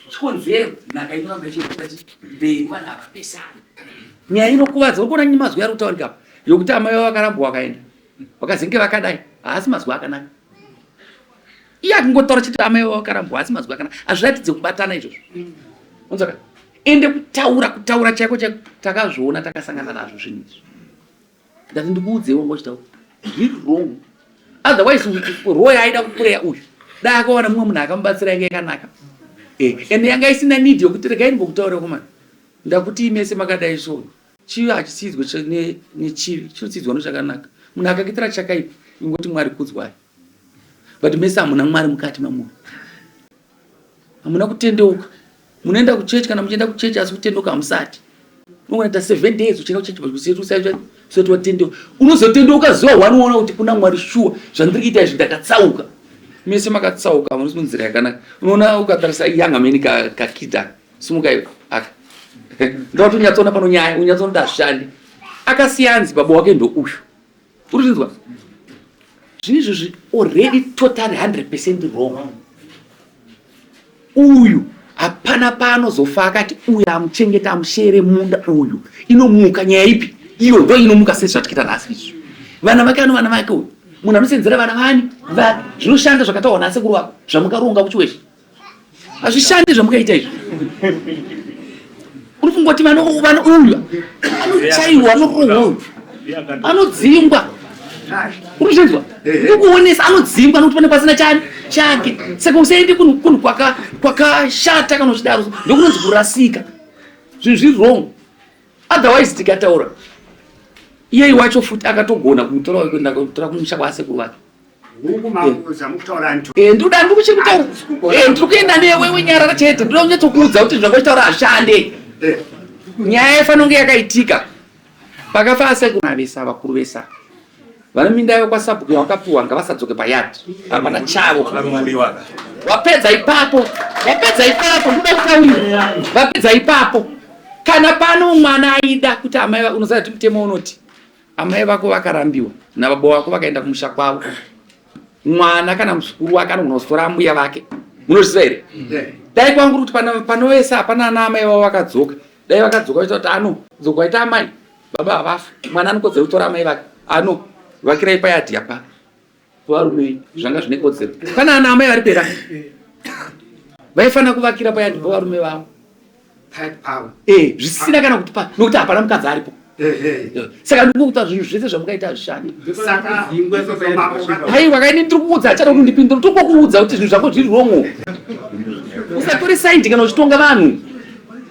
chikonzero nhaka inoramba ichiati mberi vanhu ava pesana nyaya inokuvadza urikuona mazwi ari kutaurika apa yokuti amai vavo vakarambwa vakaenda vakazenge vakadai haasi mazwi akanaka iye akungotaura chiti amai vavo vakarambwa haasi mazwi akanaka hazviratidze kubatana izvozvo onzaka ende kutaura chaiko chaiko takazviona takasangana nazvo zvinhu izvi ndati ndikuudzewo ngochitaura zviri wrong otherwise roya aida kupureya uyu dai akawana mumwe munhu akamubatsira yange yakanaka ende yanga isina need yokuti regai ndimbokutaura komana ndakuti imese makadai so chivi hachisidzwe nechivi chinotsidzwa nezvakanaka munhu akakuitira chakaipa ingoti mwari kudzwai but mese hamuna mwari mukati mamunhu hamuna kutendeuka munoenda kuchechi kana muchienda kuchechi asi kutendeuka hamusati unoita 7 days uchienda kuchechi usati watendeuka unozotendeuka zuva wanoona kuti kuna mwari shuwa zvandiri kuita izvi ndakatsauka mese makatsauka hamusi munzira yakanaka unoona ukatarisa yangameni kakidha simuka aka ndoti unyatsoona pano nyaya unyatsoona kuti hazvishandi akasiyanzi baba wake ndo uyu uritinzwa zvinhu izvozvi already totally 100% wrong uyu hapana paanozofa akati uyu amuchengeta amushere munda uyu inomuka nyaya ipi iyo ndo inomuka sezvatikita nhasi izvi vana vake vana vake uyu munhu anosenzera vana vani zvinoshanda zvakataurwa nasekuru wako zvamukaronga kuchiwezvi hazvishandi zvamukaita izvi uri kungoti vana uyu anochaiwa anorohwa anodzingwa urichinzwa ndikuonesa anodzingwa nokuti pane pasina chani chake saka usaende kunhu kwakashata kana uchidaro ndokunonzi kurasika zvinhu zviri wrong otherwise tikataura iyei wacho futi akatogona kumutora kuenda kutora kumusha kwasekuru wake ndikuda ndikuchikutaura ndiri kuenda newewe nyarara chete ndoda kunyatsokuudza kuti zvangochitaura hashande nyaya yafanira kunge yakaitika pakafa asekuru avesa vakuru vesa vane minda yavo kwasabhuku yawakapiwa ngavasadzoke payadi apana chavo vapedza ipapo ndoda kutaurira vapedza ipapo kana pano mwana aida kuti amai unoziva kuti mutemo unoti amai vako vakarambiwa nababa vako vakaenda kumusha kwavo mwana kana muzukuru wake anogona kuzotora mbuya vake munozviziva here dai kwangu kuti panovesa hapana ana amai vavo vakadzoka dai vakadzoka vaita kuti dzoka waita amai baba havafa mwana anokodzera kutora amai vake vakirai payadi yapa varume zvanga zvine kodzero kana ana amai vari pera vaifanira kuvakira payadi pavarume vavo zvisina kana kuti nokuti hapana mukadzi aripo saka ndikukuta zvinhu zvese zvamukaita hazvishandi haiwa kaini ndiri kuudza achada kuti ndipindura tiri kukuudza kuti zvinhu zvako zviri wrong usatore saindi kana uchitonga vanhu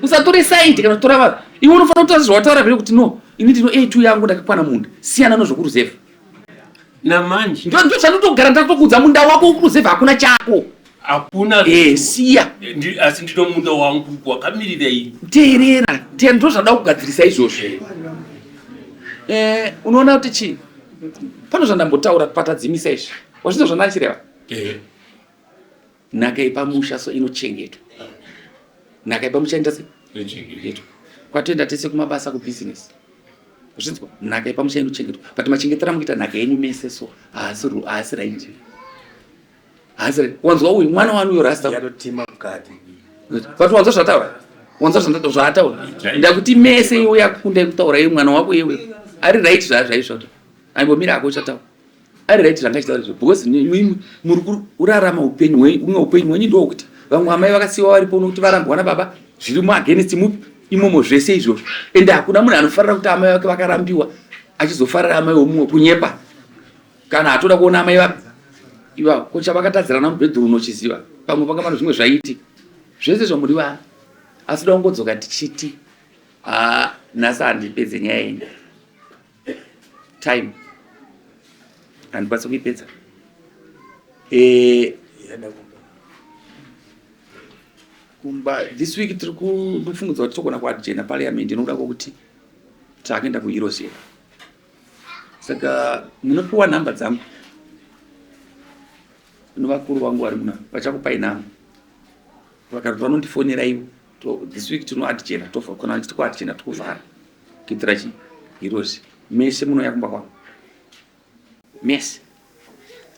usatore saindi kana uchitora vanhu iwe unofanira kutaura zvawataura zviri kuti no ini ndino a2 yangu ndakakwana munda siyana nezvokuruzevha namanje ndo zvandotogara ndakutokudza munda wako kuruzevha hakuna chako hakuna siya asi ndino munda wangu wakamirira iyi teerera ndo zvada kugadzirisa izvozvo unoona kuti chii pano zvandambotaura patadzimisa izvi wazvinzo zvandachireva nhaka yepamusha so inochengetwa nhaka yepamusha inochengetwa kwatoenda tese kumabasa kubhizinesi zvinzwa nhaka yepamusha inochengetwa but machengetera mukuita nhaka yenyu mese so haasi rainje wanzwa uyu mwana wanu uyo rasta but wanzwa zvataura wanzwa zvataura ndakuti mese iwe yakunda kutaura iwe mwana wako iwe ari right zvaizvota aimbomira ako uchataura ari right zvanga chitaura izvo because muri kurarama upenyu umwe upenyu hwenyu ndokuti vamwe amai vakasiyiwa varipo nokuti varambwa nababa zviri muagainst imomo zvese izvozvo, ende hakuna munhu anofarira kuti amai vake vakarambiwa achizofarira amai vomumwe kunyepa kana atoda kuona amai vake iva kocha vakatadzirana mubhedhuru unochiziva pamwe panga pano zvimwe zvaiti zvese zvamuri vana asi da kungodzoka tichiti nhasi handipedze nyaya yenyu time handikwanisa kuipedza kumba this week tiri kufungudza kuti togona kuadjena parliament inokuda kwokuti takaenda kuEurope saka munopiwa nhamba dzangu novakuru vangu vari muna vachakupai nhamba vakati vanondifonera ivo this week tinoadjena tofakona tikuadjena tikuvhara kuitira chi Europe mese munoya kumba kwangu mese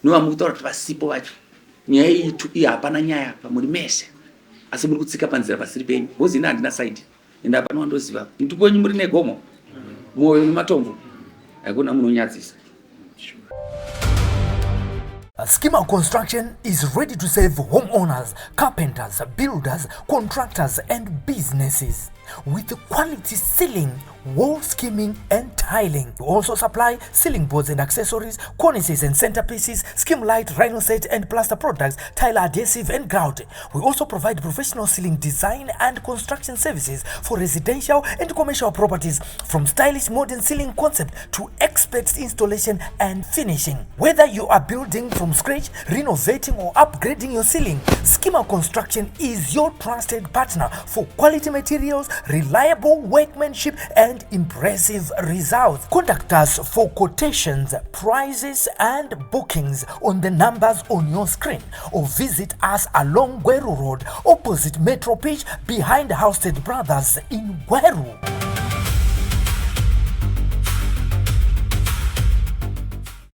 nova mukutaura kuti vasipo vacho nyaya itu iyi hapana nyaya apa muri mese asi muri kutsika panzira pasiri penyu bhozi ina handina saidi ende hapana wandoziva ntu kwenyu muri negomo mwoyo nematombo hakuna munonyadzisa. Schema Construction is ready to serve homeowners, carpenters, builders, contractors and businesses with quality ceiling, wall skimming and tiling. We also supply ceiling boards and accessories, cornices and centerpieces, skim light, rhino set and plaster products, tile adhesive and grout. We also provide professional ceiling design and construction services for residential and commercial properties, from stylish modern ceiling concept to expert installation and finishing. Whether you are building from scratch, renovating or upgrading your ceiling, Schema Construction is your trusted partner for quality materials, reliable workmanship and impressive results. Contact us for quotations, prices and bookings on the numbers on your screen, or visit us along Gweru Road opposite Metro Pitch behind Housestead Brothers in Gweru.